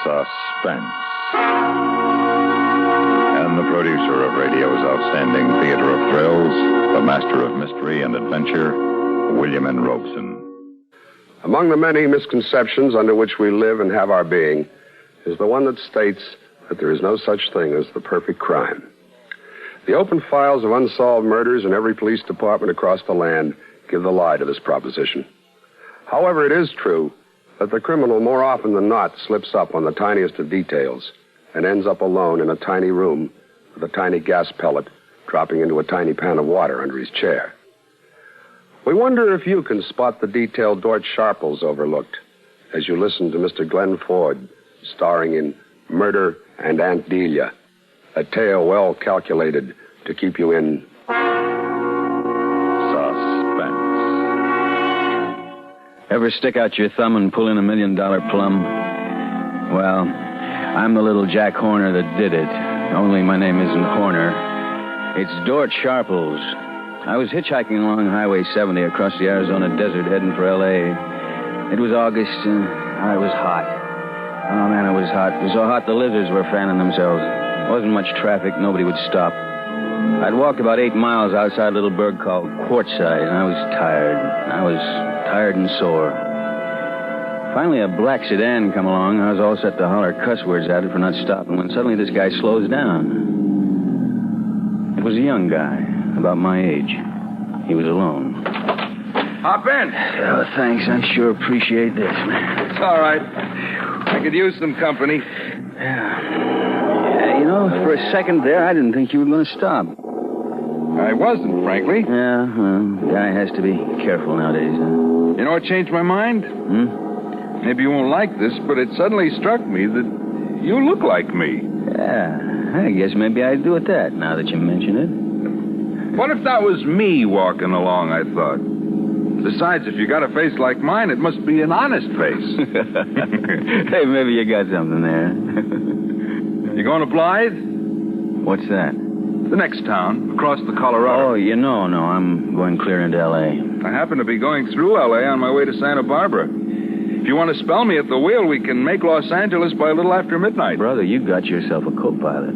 Suspense. And the producer of radio's outstanding theater of thrills, the master of mystery and adventure, William N. Robeson. Among the many misconceptions under which we live and have our being is the one that states that there is no such thing as the perfect crime. The open files of unsolved murders in every police department across the land give the lie to this proposition. However, it is true that the criminal more often than not slips up on the tiniest of details and ends up alone in a tiny room with a tiny gas pellet dropping into a tiny pan of water under his chair. We wonder if you can spot the detail Dort Sharples overlooked as you listen to Mr. Glenn Ford starring in Murder and Aunt Delia, a tale well calculated to keep you in Suspense. Ever stick out your thumb and pull in $1 million plum? Well, I'm the little Jack Horner that did it. Only my name isn't Horner. It's Dort Sharples. I was hitchhiking along Highway 70 across the Arizona desert heading for L.A. It was August, and it was hot. Oh, man, it was hot. It was so hot the lizards were fanning themselves. There wasn't much traffic. Nobody would stop. I'd walked about 8 miles outside a little burg called Quartzsite, and I was tired. I was tired and sore. Finally, a black sedan come along. I was all set to holler cuss words at it for not stopping when suddenly this guy slows down. It was a young guy, about my age. He was alone. Hop in. Oh, thanks. I sure appreciate this, man. It's all right. I could use some company. Yeah, you know, for a second there, I didn't think you were going to stop. I wasn't, frankly. Yeah, well, guy has to be careful nowadays, huh? You know what changed my mind? Maybe you won't like this, but it suddenly struck me that you look like me. Yeah, I guess maybe I'd do it that, now that you mention it. What if that was me walking along, I thought? Besides, if you got a face like mine, it must be an honest face. Hey, maybe you got something there. You going to Blythe? What's that? The next town, across the Colorado. Oh, no, I'm going clear into L.A. I happen to be going through L.A. on my way to Santa Barbara. If you want to spell me at the wheel, we can make Los Angeles by a little after midnight. Brother, you got yourself a co-pilot.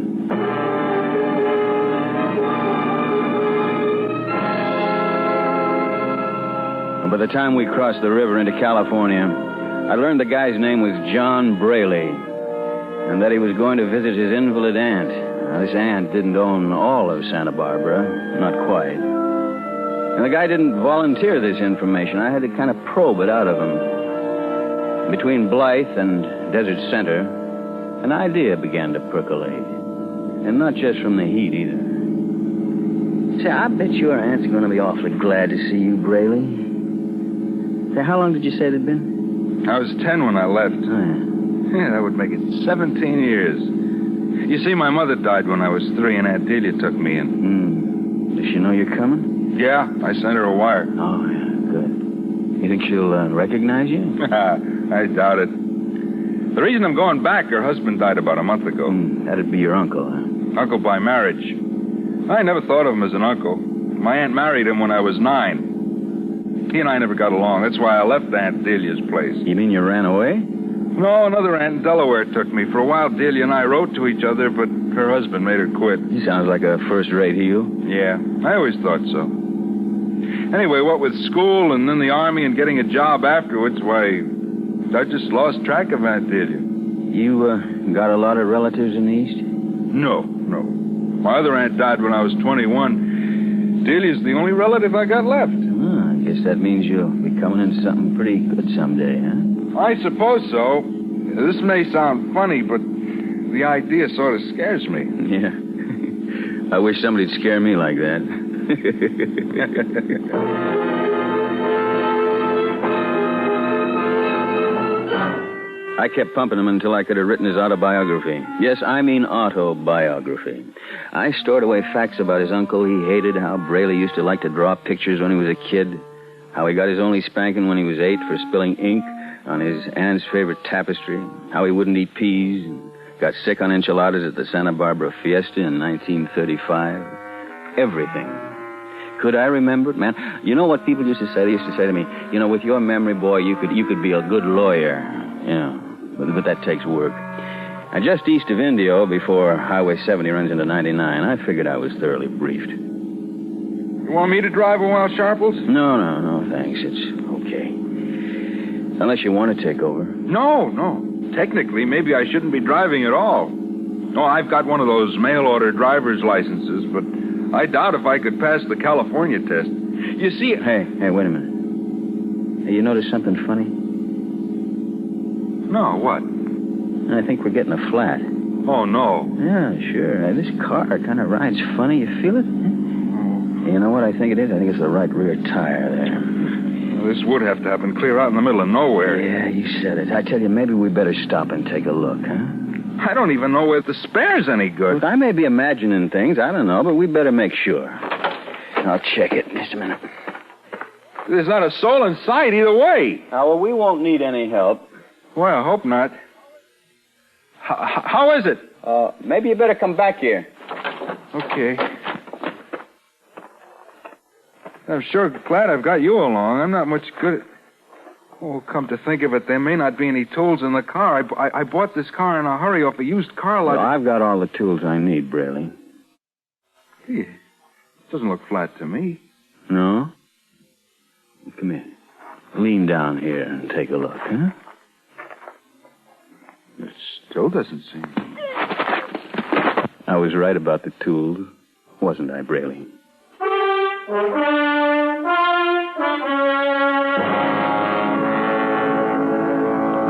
By the time we crossed the river into California, I learned the guy's name was John Braley, and that he was going to visit his invalid aunt. Now, this aunt didn't own all of Santa Barbara, not quite. And the guy didn't volunteer this information. I had to kind of probe it out of him. Between Blythe and Desert Center, an idea began to percolate. And not just from the heat, either. Say, I bet your aunt's going to be awfully glad to see you, Braley. Say, how long did you say it had been? I was 10 when I left. Oh, yeah. Yeah, that would make it 17 years. You see, my mother died when I was 3, and Aunt Delia took me in. Does she know you're coming? Yeah, I sent her a wire. Oh, yeah, good. You think she'll recognize you? I doubt it. The reason I'm going back, her husband died about a month ago. That'd be your uncle, huh? Uncle by marriage. I never thought of him as an uncle. My aunt married him when I was 9. He and I never got along. That's why I left Aunt Delia's place. You mean you ran away? No, another aunt in Delaware took me. For a while, Delia and I wrote to each other, but her husband made her quit. He sounds like a first-rate heel. Yeah, I always thought so. Anyway, what with school and then the Army and getting a job afterwards, why, I just lost track of Aunt Delia. You got a lot of relatives in the East? No. My other aunt died when I was 21. Delia's the only relative I got left. I guess that means you'll be coming into something pretty good someday, huh? I suppose so. This may sound funny, but the idea sort of scares me. Yeah. I wish somebody'd scare me like that. I kept pumping him until I could have written his autobiography. Yes, I mean autobiography. I stored away facts about his uncle he hated, how Braley used to like to draw pictures when he was a kid, how he got his only spanking when he was 8 for spilling ink on his aunt's favorite tapestry, how he wouldn't eat peas, and got sick on enchiladas at the Santa Barbara Fiesta in 1935. Everything. Could I remember it, man? You know what people used to say? They used to say to me, you know, with your memory, boy, you could be a good lawyer. Yeah. but that takes work. Just east of Indio, before Highway 70 runs into 99, I figured I was thoroughly briefed. You want me to drive a while, Sharples? No, thanks. It's okay. Unless you want to take over. No. Technically, maybe I shouldn't be driving at all. No, I've got one of those mail-order driver's licenses, but I doubt if I could pass the California test. You see... Hey, wait a minute. Hey, you notice something funny? No, what? I think we're getting a flat. Oh, no. Yeah, sure. This car kind of rides funny. You feel it? You know what I think it is? I think it's the right rear tire there. Well, this would have to happen clear out in the middle of nowhere. Yeah, you said it. I tell you, maybe we better stop and take a look, huh? I don't even know if the spare's any good. Look, I may be imagining things. I don't know, but we better make sure. I'll check it. Just a minute. There's not a soul in sight either way. Well, we won't need any help. Well, I hope not. How is it? Maybe you better come back here. Okay. I'm sure glad I've got you along. I'm not much good at... Oh, come to think of it, there may not be any tools in the car. I bought this car in a hurry off a used car lot. Well, I've got all the tools I need, Braley. Gee, it doesn't look flat to me. No? Come here. Lean down here and take a look, huh? It still doesn't seem... I was right about the tools, wasn't I, Braley?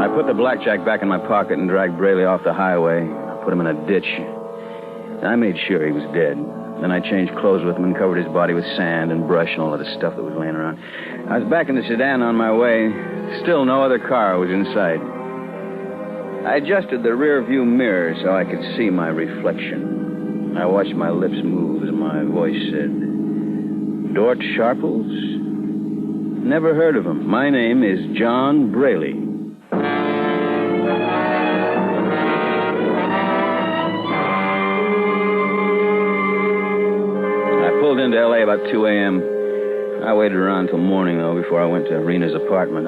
I put the blackjack back in my pocket and dragged Braley off the highway. Put him in a ditch. I made sure he was dead. Then I changed clothes with him and covered his body with sand and brush and all of the stuff that was laying around. I was back in the sedan on my way. Still no other car was in sight. I adjusted the rear view mirror so I could see my reflection. I watched my lips move as my voice said, "Dort Sharples? Never heard of him. My name is John Braley." I pulled into L.A. about 2 a.m. I waited around till morning, though, before I went to Rena's apartment.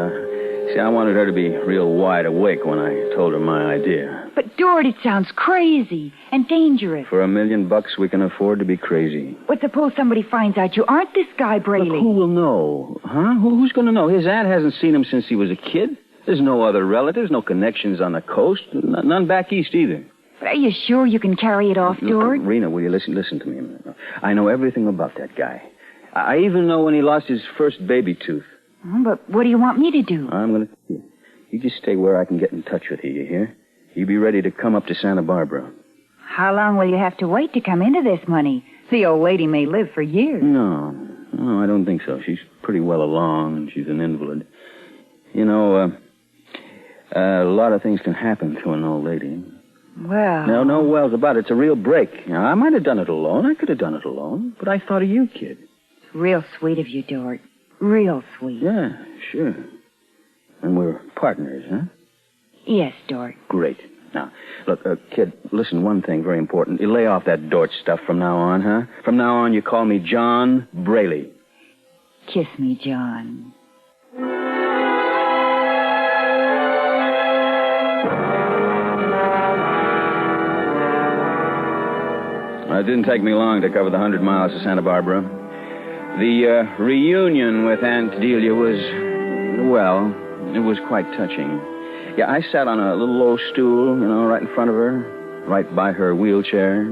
I wanted her to be real wide awake when I told her my idea. But, Dort, it sounds crazy and dangerous. For $1 million, we can afford to be crazy. But suppose somebody finds out you aren't this guy, Braley. Look, who will know? Huh? Who's going to know? His aunt hasn't seen him since he was a kid. There's no other relatives, no connections on the coast, none back east either. But are you sure you can carry it off, Dort? Look, Rena, will you listen to me a minute? I know everything about that guy. I even know when he lost his first baby tooth. But what do you want me to do? I'm going to... You just stay where I can get in touch with you hear? You be ready to come up to Santa Barbara. How long will you have to wait to come into this money? The old lady may live for years. No, I don't think so. She's pretty well along, and she's an invalid. You know, a lot of things can happen to an old lady. Well... No wells about it. It's a real break. Now, I might have done it alone. I could have done it alone. But I thought of you, kid. Real sweet of you, Dort. Real sweet. Yeah, sure. And we're partners, huh? Yes, Dort. Great. Now, look, kid, listen, one thing very important. You lay off that Dort stuff from now on, huh? From now on, you call me John Braley. Kiss me, John. Well, it didn't take me long to cover the 100 miles to Santa Barbara. The reunion with Aunt Delia was, well, it was quite touching. Yeah, I sat on a little low stool, right in front of her, right by her wheelchair,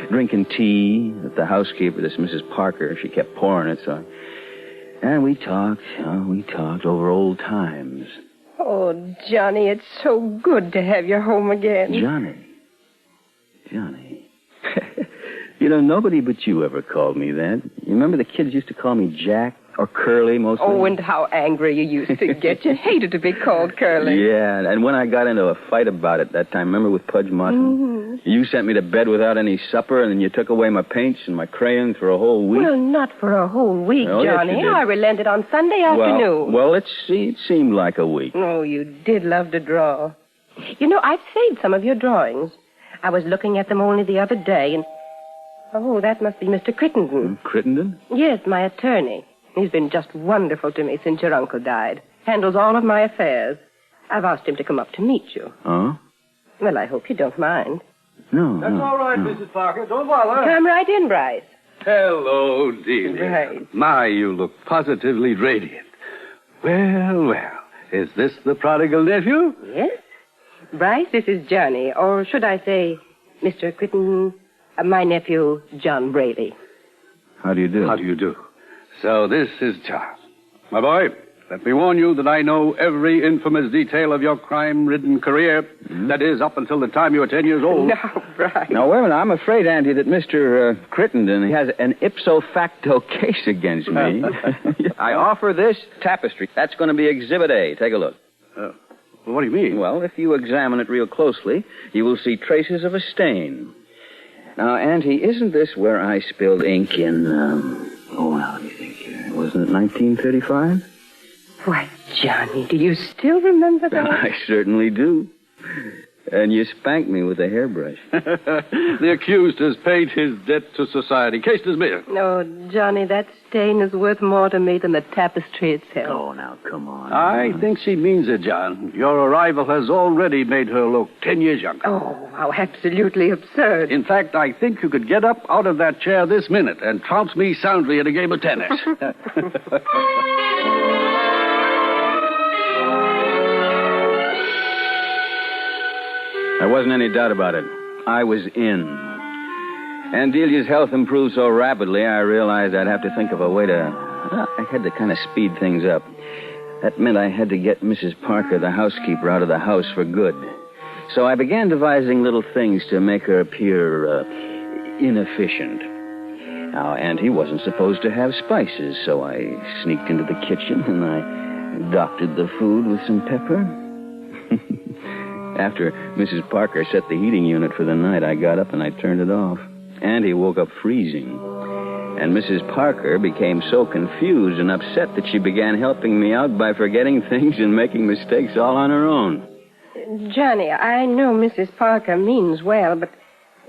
drinking tea that the housekeeper, this Mrs. Parker, she kept pouring it, so... And we talked over old times. Oh, Johnny, it's so good to have you home again. Johnny. Nobody but you ever called me that. You remember the kids used to call me Jack or Curly mostly? Oh, and how angry you used to get. You hated to be called Curly. Yeah, and when I got into a fight about it that time, remember with Pudge Martin? Mm-hmm. You sent me to bed without any supper, and then you took away my paints and my crayons for a whole week. Well, not for a whole week, oh, Johnny. Yes, you did. I relented on Sunday afternoon. Well, it seemed like a week. Oh, you did love to draw. I've saved some of your drawings. I was looking at them only the other day, and... Oh, that must be Mr. Crittenden. Crittenden? Yes, my attorney. He's been just wonderful to me since your uncle died. Handles all of my affairs. I've asked him to come up to meet you. Oh? Well, I hope you don't mind. No. That's all right, Mrs. Parker. Don't bother. Come right in, Bryce. Hello, Delia. Right. My, you look positively radiant. Well, well. Is this the prodigal nephew? Yes? Bryce, this is Johnny, or should I say, Mr. Crittenden, my nephew, John Braley. How do you do? How do you do? So this is Charles. My boy, let me warn you that I know every infamous detail of your crime-ridden career. Mm-hmm. That is, up until the time you were 10 years old. No, Bryce. Now, wait a minute. I'm afraid, Andy, that Mr. Crittenden has an ipso facto case against me. I offer this tapestry. That's going to be Exhibit A. Take a look. What do you mean? Well, if you examine it real closely, you will see traces of a stain. Now, Auntie, isn't this where I spilled ink in, how do you think here? Wasn't it 1935? Why, Johnny, do you still remember that? I certainly do. And you spanked me with a hairbrush. The accused has paid his debt to society. Case dismissed. No, Johnny, that stain is worth more to me than the tapestry itself. Oh, now, come on. I think she means it, John. Your arrival has already made her look 10 years younger. Oh, how absolutely absurd. In fact, I think you could get up out of that chair this minute and trounce me soundly in a game of tennis. There wasn't any doubt about it. I was in. And Delia's health improved so rapidly, I realized I'd have to think of a way to... I had to kind of speed things up. That meant I had to get Mrs. Parker, the housekeeper, out of the house for good. So I began devising little things to make her appear inefficient. Now, Auntie wasn't supposed to have spices, so I sneaked into the kitchen and I doctored the food with some pepper. After Mrs. Parker set the heating unit for the night, I got up and I turned it off. Auntie woke up freezing. And Mrs. Parker became so confused and upset that she began helping me out by forgetting things and making mistakes all on her own. Johnny, I know Mrs. Parker means well, but,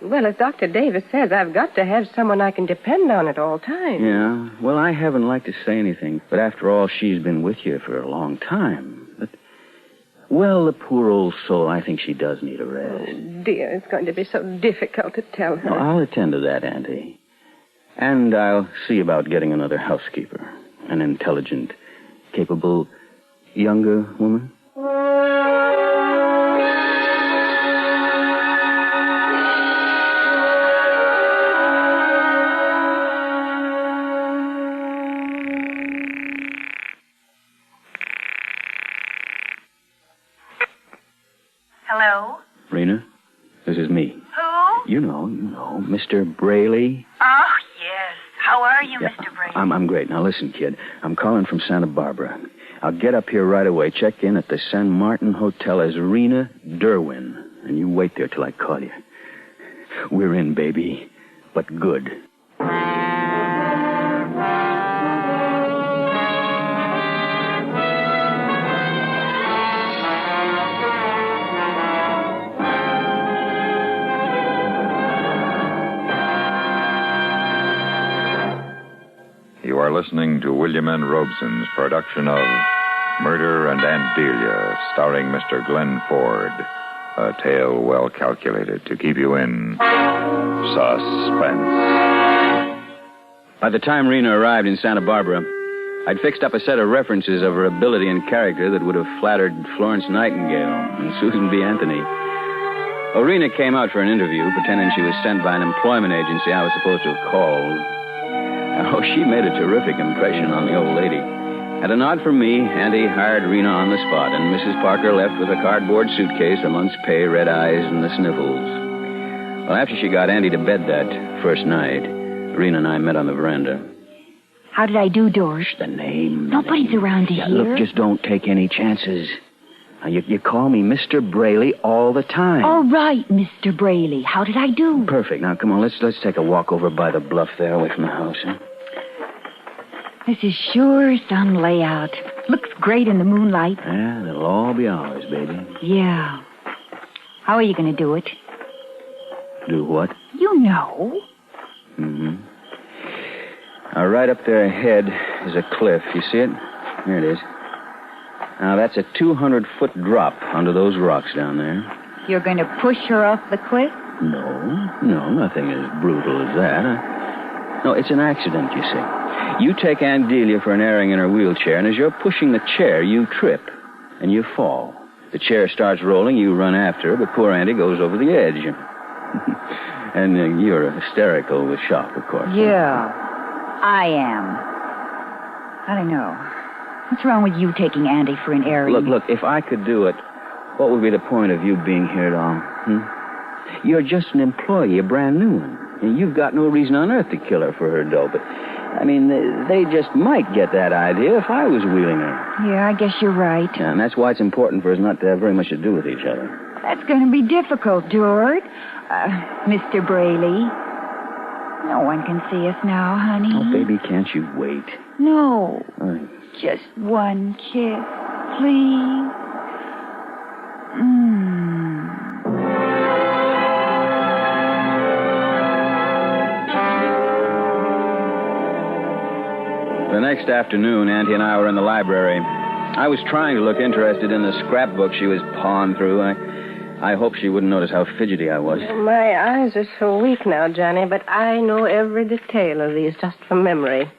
well, as Dr. Davis says, I've got to have someone I can depend on at all times. Yeah, well, I haven't liked to say anything, but after all, she's been with you for a long time. But, well, the poor old soul, I think she does need a rest. Oh, dear, it's going to be so difficult to tell her. Well, I'll attend to that, Auntie. And I'll see about getting another housekeeper. An intelligent, capable, younger woman. Hello? Rena, this is me. Who? You know, Mr. Braley. Oh, yes. How are you, Mr. Brady? I'm great. Now, listen, kid. I'm calling from Santa Barbara. I'll get up here right away, check in at the San Martin Hotel as Rena Derwin, and you wait there till I call you. We're in, baby, but good. You are listening to William N. Robeson's production of Murder and Aunt Delia, starring Mr. Glenn Ford. A tale well calculated to keep you in suspense. By the time Rena arrived in Santa Barbara, I'd fixed up a set of references of her ability and character that would have flattered Florence Nightingale and Susan B. Anthony. Well, Rena came out for an interview, pretending she was sent by an employment agency I was supposed to have called. Oh, she made a terrific impression on the old lady. At a nod from me, Auntie hired Rena on the spot, and Mrs. Parker left with a cardboard suitcase, a month's pay, red eyes, and the sniffles. Well, after she got Auntie to bed that first night, Rena and I met on the veranda. How did I do, Doris? The name. Nobody's around to hear. Look, just don't take any chances. Now, you call me Mr. Braley all the time. All right, Mr. Braley. How did I do? Perfect. Now, come on, let's take a walk over by the bluff there, away from the house, huh? This is sure some layout. Looks great in the moonlight. Yeah, it'll all be ours, baby. Yeah. How are you going to do it? Do what? You know. Mm-hmm. Now, right up there ahead is a cliff. You see it? There it is. Now, that's a 200-foot drop under those rocks down there. You're going to push her off the cliff? No, nothing as brutal as that. No, it's an accident, you see. You take Aunt Delia for an airing in her wheelchair, and as you're pushing the chair, you trip, and you fall. The chair starts rolling, you run after her, but poor Auntie goes over the edge. And you're hysterical with shock, of course. Yeah, I am. I don't know. What's wrong with you taking Auntie for an airing? Look, if I could do it, what would be the point of you being here at all? You're just an employee, a brand new one. And you've got no reason on earth to kill her for her dough. But, I mean, they just might get that idea if I was wheeling her. Yeah, I guess you're right. Yeah, and that's why it's important for us not to have very much to do with each other. That's going to be difficult, George. Mr. Braley. No one can see us now, honey. Oh, baby, can't you wait? No. Just one kiss, please. The next afternoon, Auntie and I were in the library. I was trying to look interested in the scrapbook she was pawing through. I hope she wouldn't notice how fidgety I was. My eyes are so weak now, Johnny, but I know every detail of these just from memory.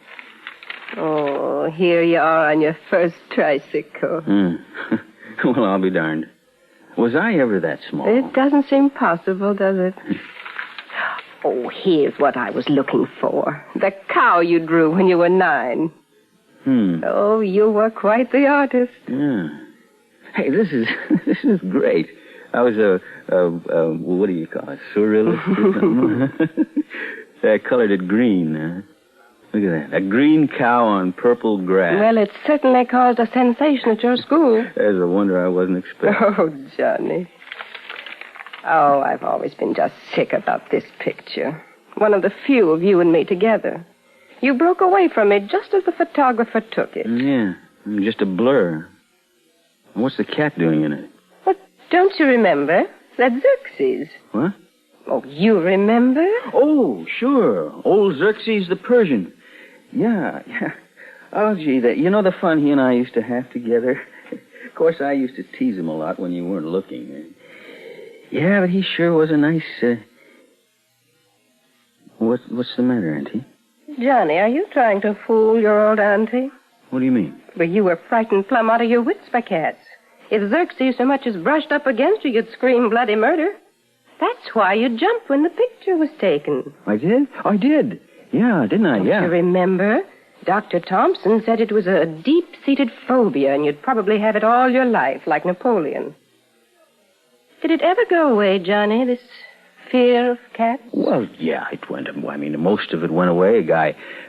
Oh, here you are on your first tricycle. Well, I'll be darned. Was I ever that small? It doesn't seem possible, does it? Oh, here's what I was looking for. The cow you drew when you were 9. Oh, you were quite the artist. Yeah. Hey, this is great. I was what do you call it, surrealist or something? I colored it green. Look at that. A green cow on purple grass. Well, it certainly caused a sensation at your school. There's a wonder I wasn't expecting. Oh, Johnny. Oh, I've always been just sick about this picture. One of the few of you and me together. You broke away from me just as the photographer took it. Yeah, just a blur. What's the cat doing in it? But don't you remember? That's Xerxes. What? Oh, you remember? Oh, sure. Old Xerxes the Persian. Yeah. Oh, gee, you know the fun he and I used to have together? Of course, I used to tease him a lot when you weren't looking. Yeah, but he sure was a nice... What's the matter, Auntie? Johnny, are you trying to fool your old auntie? What do you mean? Well, you were frightened plumb out of your wits by cats. If Xerxes so much as brushed up against you, you'd scream bloody murder. That's why you jumped when the picture was taken. I did? I did. Yeah, didn't I? Yeah. You remember? Dr. Thompson said it was a deep-seated phobia, and you'd probably have it all your life, like Napoleon. Did it ever go away, Johnny, this fear of cats? Well, yeah, it went. I mean, most of it went away.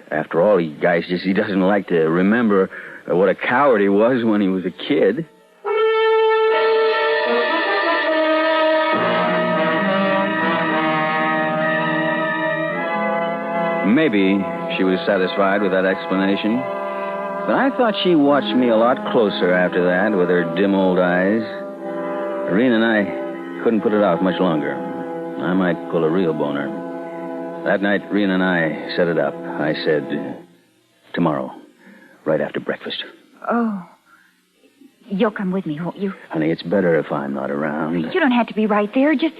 After all, he doesn't like to remember what a coward he was when he was a kid. Maybe she was satisfied with that explanation. But I thought she watched me a lot closer after that with her dim old eyes. Irene and I couldn't put it off much longer. I might pull a real boner. That night, Irene and I set it up. I said, tomorrow, right after breakfast. Oh. You'll come with me, won't you? Honey, it's better if I'm not around. You don't have to be right there. Just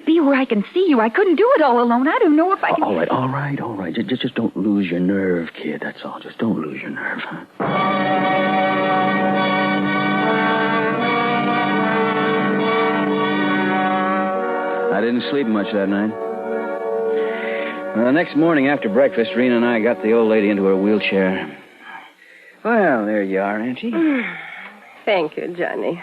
be where I can see you. I couldn't do it all alone. I don't know if I can... All right. Just don't lose your nerve, kid. That's all. Just don't lose your nerve, huh? I didn't sleep much that night. Well, the next morning after breakfast, Rena and I got the old lady into her wheelchair. Well, there you are, Auntie. Thank you, Johnny.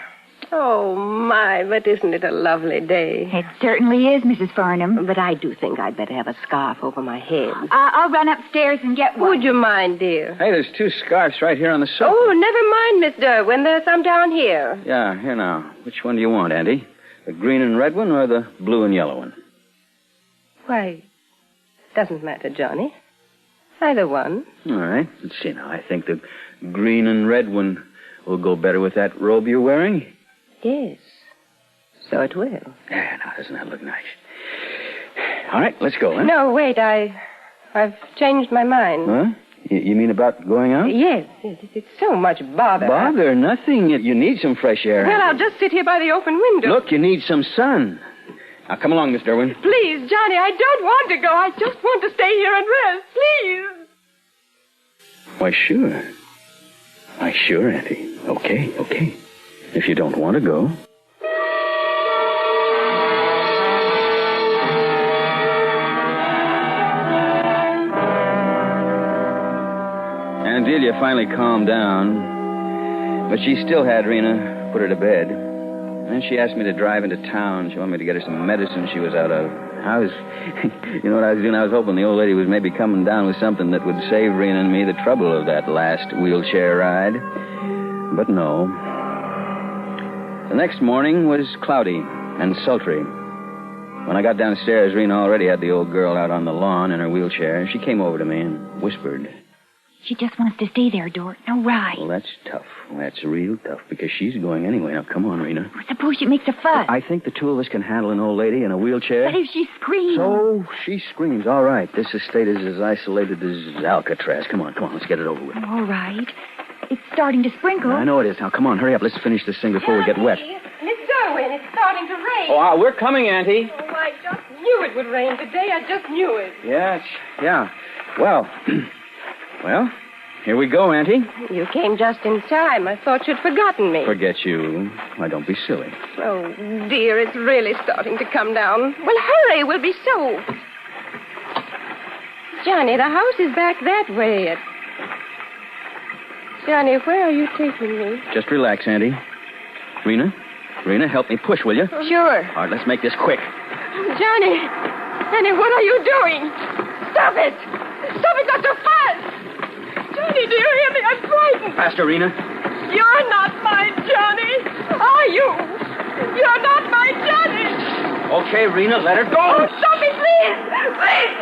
Oh, my, but isn't it a lovely day? It certainly is, Mrs. Farnham. But I do think I'd better have a scarf over my head. I'll run upstairs and get one. Would you mind, dear? Hey, there's 2 scarves right here on the sofa. Oh, never mind, Miss Derwin. There's some down here. Yeah, here now. Which one do you want, Auntie? The green and red one or the blue and yellow one? Why, doesn't matter, Johnny. Either one. All right. Let's see now. I think the green and red one will go better with that robe you're wearing. Yes. So it will. Yeah, now, doesn't that look nice? All right, let's go, huh? No, wait. I've changed my mind. Huh? You mean about going out? Yes. It's so much bother. Bother? Nothing. You need some fresh air. Well, I'll just sit here by the open window. Look, you need some sun. Now, come along, Miss Derwin. Please, Johnny, I don't want to go. I just want to stay here and rest. Please. Why, sure. Why, sure, Auntie. Okay. If you don't want to go. Aunt Delia finally calmed down, but she still had Rena put her to bed. Then she asked me to drive into town. She wanted me to get her some medicine she was out of. You know what I was doing? I was hoping the old lady was maybe coming down with something that would save Rena and me the trouble of that last wheelchair ride. But no. The next morning was cloudy and sultry. When I got downstairs, Rena already had the old girl out on the lawn in her wheelchair. She came over to me and whispered. She just wants to stay there, Dort. No ride. Well, that's tough. That's real tough, because she's going anyway. Now, come on, Rena. Suppose she makes a fuss. I think the two of us can handle an old lady in a wheelchair. But if she screams... So, she screams. All right. This estate is as isolated as Alcatraz. Come on. Let's get it over with. All right. It's starting to sprinkle. I know it is. Now, come on. Hurry up. Let's finish this thing before we get wet. Miss Derwin, it's starting to rain. Oh, we're coming, Auntie. Oh, I just knew it would rain today. I just knew it. Yes. Yeah. Well, here we go, Auntie. You came just in time. I thought you'd forgotten me. Forget you. Why, don't be silly. Oh, dear, it's really starting to come down. Well, hurry. We'll be soaked. Johnny, the house is back that way. Johnny, where are you taking me? Just relax, Auntie. Rena, help me push, will you? Sure. All right, let's make this quick. Johnny, what are you doing? Stop it! Stop it, Dr. Fuss! Johnny, do you hear me? I'm frightened. Faster, Rena. You're not my Johnny. Are you? You're not my Johnny. Okay, Rena, let her go. Oh, stop me, please. Please.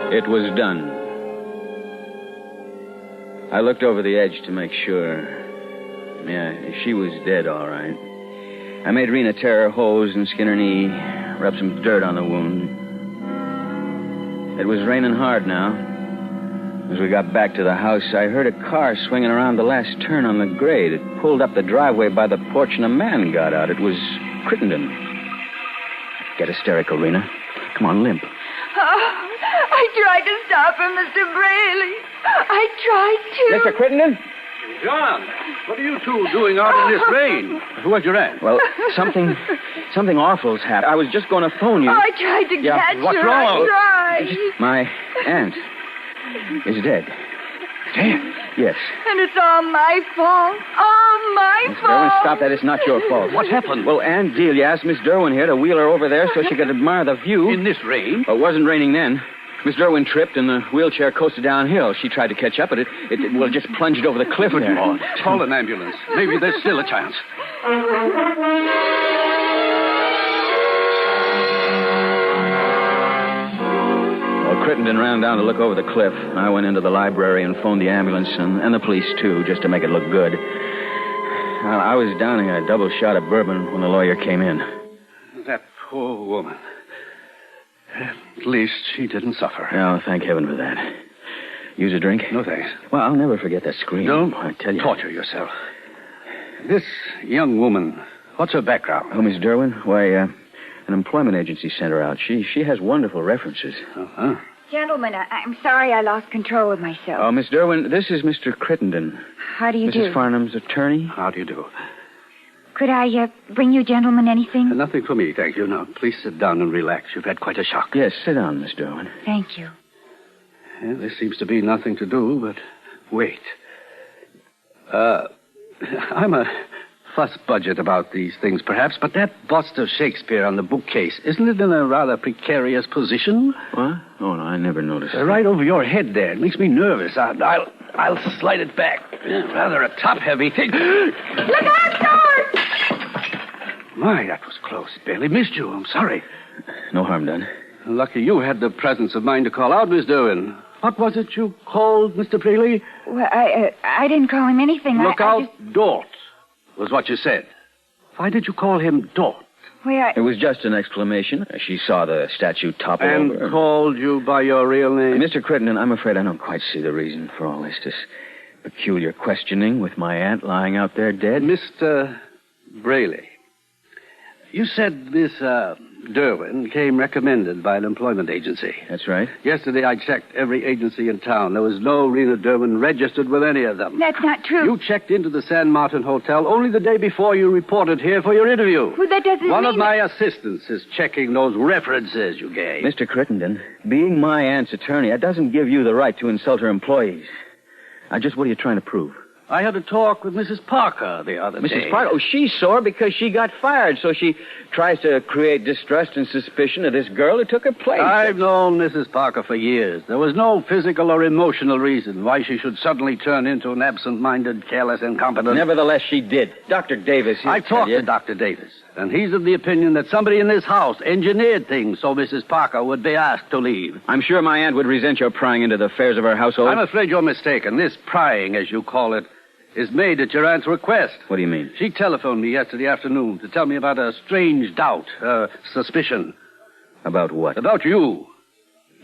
It was done. I looked over the edge to make sure. Yeah, she was dead, all right. I made Rena tear her hose and skin her knee, rub some dirt on the wound. It was raining hard now. As we got back to the house, I heard a car swinging around the last turn on the grade. It pulled up the driveway by the porch, and a man got out. It was Crittenden. Get hysterical, Rena. Come on, limp. Oh, I tried to stop him, Mr. Braley. I tried to. Mr. Crittenden? John, what are you two doing out in this rain? Where's your aunt? Well, something awful's happened. I was just going to phone you. Oh, I tried to catch what's her. wrong? I tried. My aunt is dead. Dead? Yes. And it's all my fault. All my Miss fault. Derwin, stop that. It's not your fault. What happened? Well, Aunt Delia asked Miss Derwin here to wheel her over there so she could admire the view. In this rain? Well, it wasn't raining then. Miss Derwin tripped, and the wheelchair coasted downhill. She tried to catch up, but it just plunged over the cliff there. Oh, call an ambulance. Maybe there's still a chance. Well, Crittenden ran down to look over the cliff. I went into the library and phoned the ambulance and the police, too, just to make it look good. Well, I was downing a double shot of bourbon when the lawyer came in. That poor woman. At least she didn't suffer. Oh, thank heaven for that. Use a drink? No, thanks. Well, I'll never forget that scream. Don't I tell you. torture yourself. This young woman, what's her background? Oh, Miss Derwin? Why, an employment agency sent her out. She has wonderful references. Uh-huh. Gentlemen, I'm sorry I lost control of myself. Oh, Miss Derwin, this is Mr. Crittenden. How do you do? Mrs. Farnham's attorney. How do you do? Could I bring you gentlemen anything? Nothing for me, thank you. Now, please sit down and relax. You've had quite a shock. Yes, sit down, Miss Derwin. Thank you. Well, there seems to be nothing to do but wait. I'm a fuss budget about these things, perhaps, but that bust of Shakespeare on the bookcase, isn't it in a rather precarious position? What? Oh, no, I never noticed. Right over your head there. It makes me nervous. I'll slide it back. Rather a top-heavy thing. Look out, George! My, that was close. Barely missed you. I'm sorry. No harm done. Lucky you had the presence of mind to call out, Miss Derwin. What was it you called Mr. Braley? Well, I didn't call him anything. Look out, Dort, was what you said. Why did you call him Dort? It was just an exclamation. She saw the statue topple And over. called you by your real name? Mr. Crittenden, I'm afraid I don't quite see the reason for all this peculiar questioning with my aunt lying out there dead. Mr. Braley, you said Miss Derwin came recommended by an employment agency. That's right. Yesterday I checked every agency in town. There was no Rena Derwin registered with any of them. That's not true. You checked into the San Martin Hotel only the day before you reported here for your interview. Well, that doesn't One mean... of my assistants is checking those references you gave. Mr. Crittenden, being my aunt's attorney, that doesn't give you the right to insult her employees. Now, just what are you trying to prove? I had a talk with Mrs. Parker the other day. Mrs. Parker? Oh, she's sore because she got fired, so she tries to create distrust and suspicion of this girl who took her place. I've known Mrs. Parker for years. There was no physical or emotional reason why she should suddenly turn into an absent-minded, careless, incompetent... Nevertheless, she did. Dr. Davis... I talked to Dr. Davis, and he's of the opinion that somebody in this house engineered things so Mrs. Parker would be asked to leave. I'm sure my aunt would resent your prying into the affairs of her household. I'm afraid you're mistaken. This prying, as you call it, is made at your aunt's request. What do you mean? She telephoned me yesterday afternoon to tell me about a strange doubt, suspicion. About what? About you.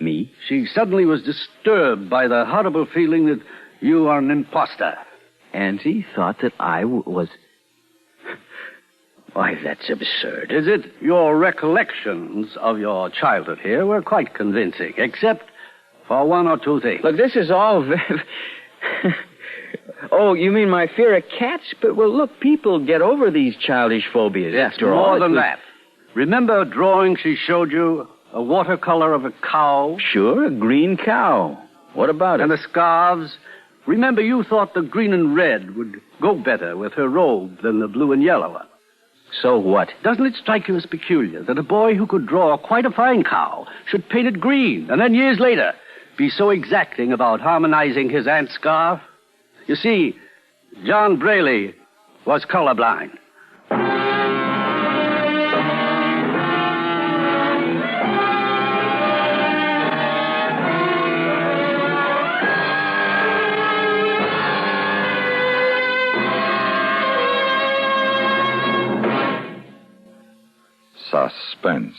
Me? She suddenly was disturbed by the horrible feeling that you are an imposter. Auntie thought that I was... Why, that's absurd. Is it? Your recollections of your childhood here were quite convincing, except for one or two things. Look, this is all very... Oh, you mean my fear of cats? But, well, look, people get over these childish phobias. Yes, after all. more than that. Remember a drawing she showed you? A watercolor of a cow? Sure, a green cow. What about it? And the scarves? Remember you thought the green and red would go better with her robe than the blue and yellow one. So what? Doesn't it strike you as peculiar that a boy who could draw quite a fine cow should paint it green, and then years later be so exacting about harmonizing his aunt's scarf? You see, John Braley was colorblind. Suspense,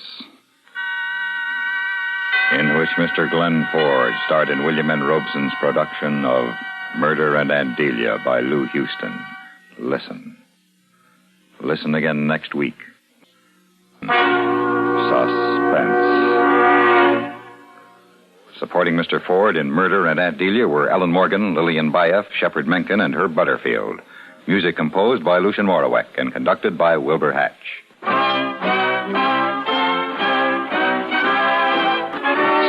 in which Mr. Glenn Ford starred in William N. Robeson's production of Murder and Aunt Delia by Lou Houston. Listen. Listen again next week. Suspense. Supporting Mr. Ford in Murder and Aunt Delia were Ellen Morgan, Lillian Bayef, Shepard Menken, and Herb Butterfield. Music composed by Lucien Moraweck and conducted by Wilbur Hatch.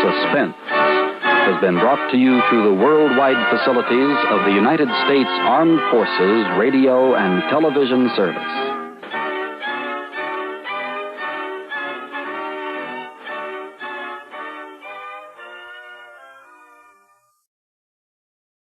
Suspense has been brought to you through the worldwide facilities of the United States Armed Forces Radio and Television Service.